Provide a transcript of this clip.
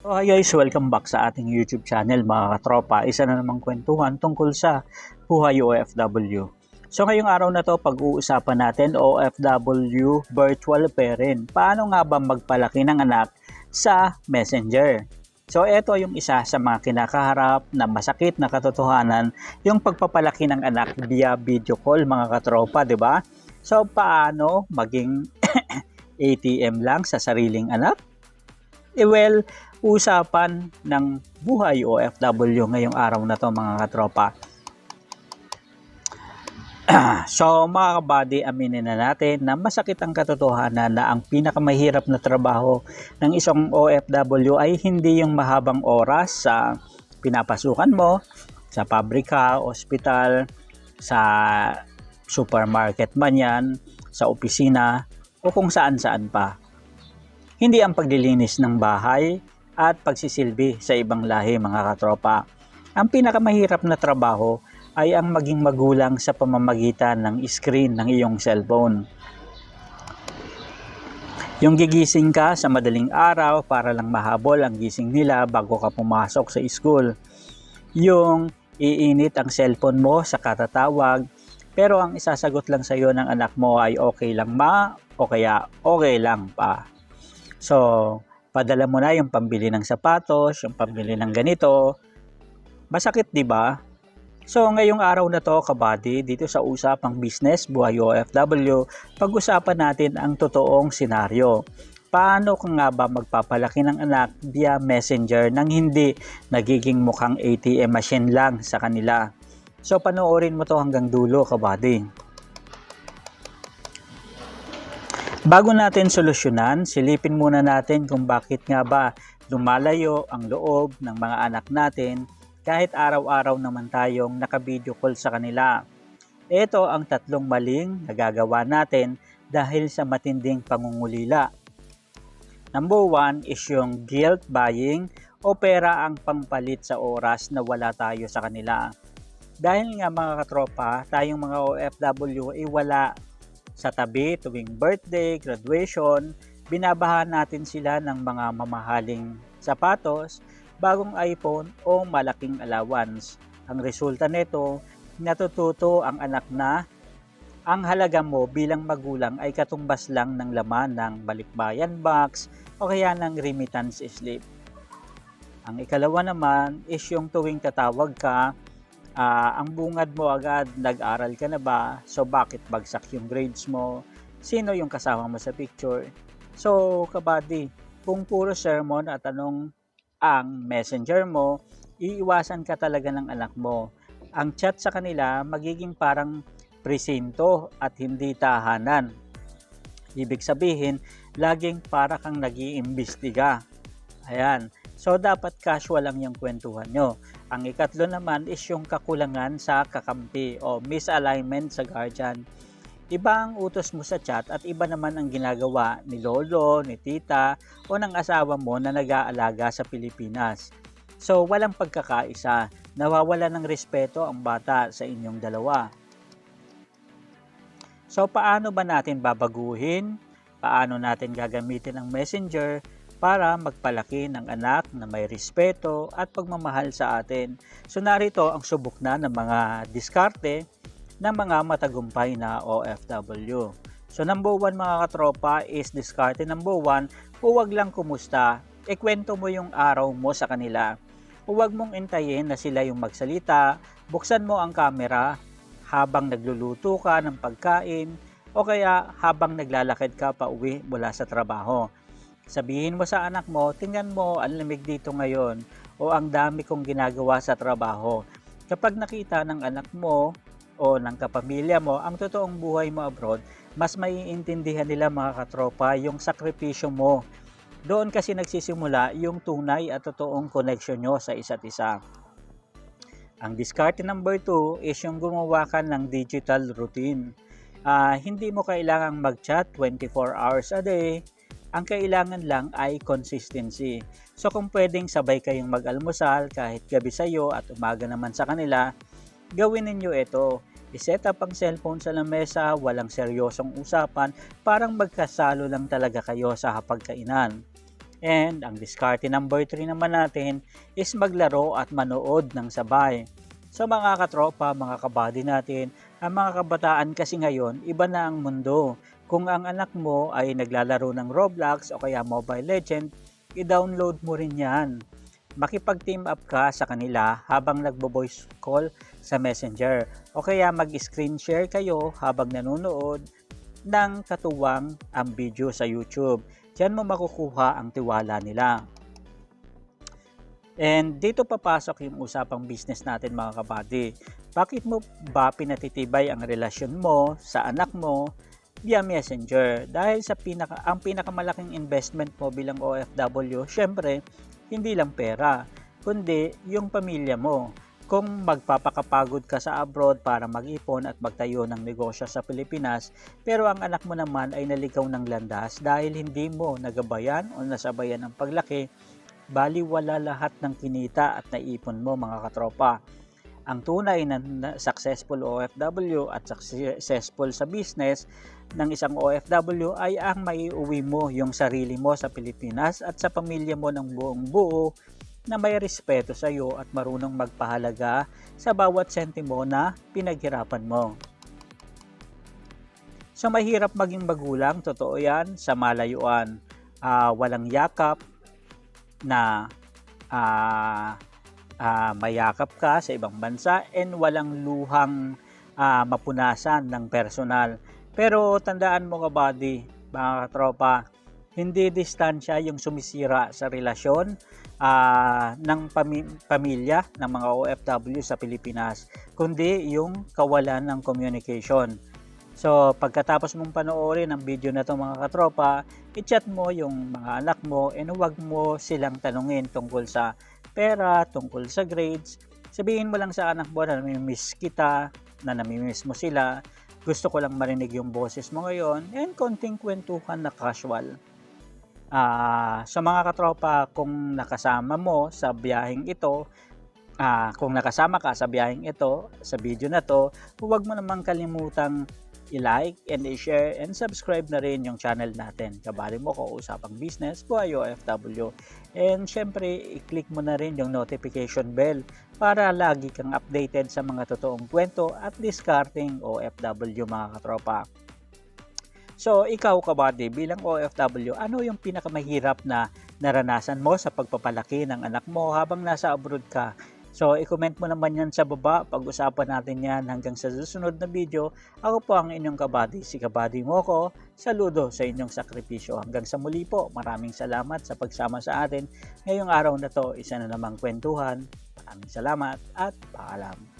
So hi guys, welcome back sa ating YouTube channel mga katropa. Isa na namang kwentuhan tungkol sa buhay OFW. So ngayong araw na to, pag-uusapan natin OFW virtual parent. Paano nga ba magpalaki ng anak sa Messenger? So ito yung isa sa mga kinakaharap na masakit na katotohanan, yung pagpapalaki ng anak via video call mga katropa, di ba? So paano maging ATM lang sa sariling anak? Well, usapan ng buhay OFW ngayong araw na to mga katropa. So mga kabady, aminin na natin na masakit ang katotohanan na ang pinakamahirap na trabaho ng isang OFW ay hindi yung mahabang oras sa pinapasukan mo, sa pabrika, ospital, sa supermarket man yan, sa opisina, o kung saan-saan pa. Hindi ang paglilinis ng bahay at pagsisilbi sa ibang lahi mga katropa. Ang pinakamahirap na trabaho ay ang maging magulang sa pamamagitan ng screen ng iyong cellphone. Yung gigising ka sa madaling araw para lang mahabol ang gising nila bago ka pumasok sa school. Yung iinit ang cellphone mo sa katatawag pero ang isasagot lang sa iyo ng anak mo ay okay lang ma o kaya okay lang pa. So, padala mo na yung pambili ng sapatos, yung pambili ng ganito. Masakit, di ba? So, ngayong araw na to, kabady, dito sa Usapang Business, Buhay OFW, pag-usapan natin ang totoong senaryo. Paano ka nga ba magpapalaki ng anak via Messenger nang hindi nagiging mukhang ATM machine lang sa kanila? So, panoorin mo to hanggang dulo, kabady. Bago natin solusyonan, silipin muna natin kung bakit nga ba lumalayo ang loob ng mga anak natin kahit araw-araw naman tayong naka-video call sa kanila. Ito ang tatlong maling nagagawa natin dahil sa matinding pangungulila. Number 1 is yung guilt buying o pera ang pampalit sa oras na wala tayo sa kanila. Dahil nga mga katropa, tayong mga OFW ay wala sa tabi tuwing birthday, graduation, binabahan natin sila ng mga mamahaling sapatos, bagong iPhone o malaking allowance. Ang resulta nito, natututo ang anak na ang halaga mo bilang magulang ay katumbas lang ng laman ng balikbayan box o kaya ng remittance slip. Ang ikalawa naman is yung tuwing tatawag ka, ang bungad mo agad, nag-aral ka na ba? So bakit bagsak yung grades mo? Sino yung kasama mo sa picture? So kabady, kung puro sermon at anong ang messenger mo, iiwasan ka talaga ng anak mo. Ang chat sa kanila magiging parang presinto at hindi tahanan. Ibig sabihin, laging para kang nag-iimbestiga. Ayan. So, dapat casual lang yung kwentuhan nyo. Ang ikatlo naman is yung kakulangan sa kakampi o misalignment sa guardian. Iba ang utos mo sa chat at iba naman ang ginagawa ni lolo, ni tita o ng asawa mo na nag-aalaga sa Pilipinas. So, walang pagkakaisa. Nawawala ng respeto ang bata sa inyong dalawa. So, paano ba natin babaguhin? Paano natin gagamitin ang messenger para magpalaki ng anak na may respeto at pagmamahal sa atin? So narito ang subok na ng mga diskarte ng mga matagumpay na OFW. So number 1 mga katropa is diskarte number 1, huwag lang kumusta, ikwento mo yung araw mo sa kanila. Huwag mong intayin na sila yung magsalita, buksan mo ang camera habang nagluluto ka ng pagkain o kaya habang naglalakad ka pa uwi mula sa trabaho. Sabihin mo sa anak mo, tingnan mo, ang lamig dito ngayon o ang dami kong ginagawa sa trabaho. Kapag nakita ng anak mo o ng kapamilya mo ang totoong buhay mo abroad, mas maiintindihan nila mga katropa yung sakripisyo mo. Doon kasi nagsisimula yung tunay at totoong connection nyo sa isa't isa. Ang diskarte number 2 is yung gumawa ka ng digital routine. Hindi mo kailangang mag-chat 24 hours a day. Ang kailangan lang ay consistency. So kung pwedeng sabay kayong mag-almusal kahit gabi sa iyo at umaga naman sa kanila, gawin ninyo ito. I-set up ang cellphone sa lamesa, walang seryosong usapan, parang magkasalo lang talaga kayo sa hapagkainan. And ang diskarte number 3 naman natin is maglaro at manood ng sabay. So mga katropa, mga kabady natin, ang mga kabataan kasi ngayon, iba na ang mundo. Kung ang anak mo ay naglalaro ng Roblox o kaya Mobile Legend, i-download mo rin yan. Makipag-team up ka sa kanila habang nagbo-voice call sa Messenger o kaya mag-screen share kayo habang nanonood ng katuwang ang video sa YouTube. Diyan mo makukuha ang tiwala nila. And dito papasok yung usapang business natin mga kabady. Bakit mo ba pinatitibay ang relasyon mo sa anak mo via Messenger? Dahil sa ang pinakamalaking investment mo bilang OFW, syempre, hindi lang pera, kundi yung pamilya mo. Kung magpapakapagod ka sa abroad para mag-ipon at magtayo ng negosyo sa Pilipinas, pero ang anak mo naman ay naligaw ng landas dahil hindi mo nagabayan o nasabayan ang paglaki, baliwala lahat ng kinita at naipon mo mga katropa. Ang tunay na successful OFW at successful sa business ng isang OFW ay ang maiuwi mo yung sarili mo sa Pilipinas at sa pamilya mo ng buong buo na may respeto sa iyo at marunong magpahalaga sa bawat sentimo na pinaghirapan mo. So mahirap maging magulang, totoo yan, sa malayuan. Walang yakap na mayakap ka sa ibang bansa and walang luhang mapunasan ng personal. Pero tandaan mo kabady, mga katropa, hindi distansya yung sumisira sa relasyon ng pamilya ng mga OFW sa Pilipinas, kundi yung kawalan ng communication. So pagkatapos mong panoorin ang video na ito mga katropa, i-chat mo yung mga anak mo and huwag mo silang tanungin tungkol sa pera, tungkol sa grades. Sabihin mo lang sa anak mo na namimiss kita, na namimiss mo sila, gusto ko lang marinig yung boses mo ngayon, and konting kwentuhan na casual. Sa mga katropa, kung nakasama mo sa biyaheng ito, kung nakasama ka sa biyaheng ito, sa video na to, huwag mo namang kalimutang i-like and i-share and subscribe na rin yung channel natin. Kabali mo ko usapang business, buhay OFW. And syempre, i-click mo na rin yung notification bell para lagi kang updated sa mga totoong kwento at discarding OFW mga katropa. So, ikaw kabady, bilang OFW, ano yung pinakamahirap na naranasan mo sa pagpapalaki ng anak mo habang nasa abroad ka? So, i-comment mo naman yan sa baba. Pag-usapan natin yan hanggang sa susunod na video. Ako po ang inyong kabady, si Kabady Moko. Saludo sa inyong sakripisyo. Hanggang sa muli po, maraming salamat sa pagsama sa atin. Ngayong araw na to, isa na namang kwentuhan. Maraming salamat at paalam.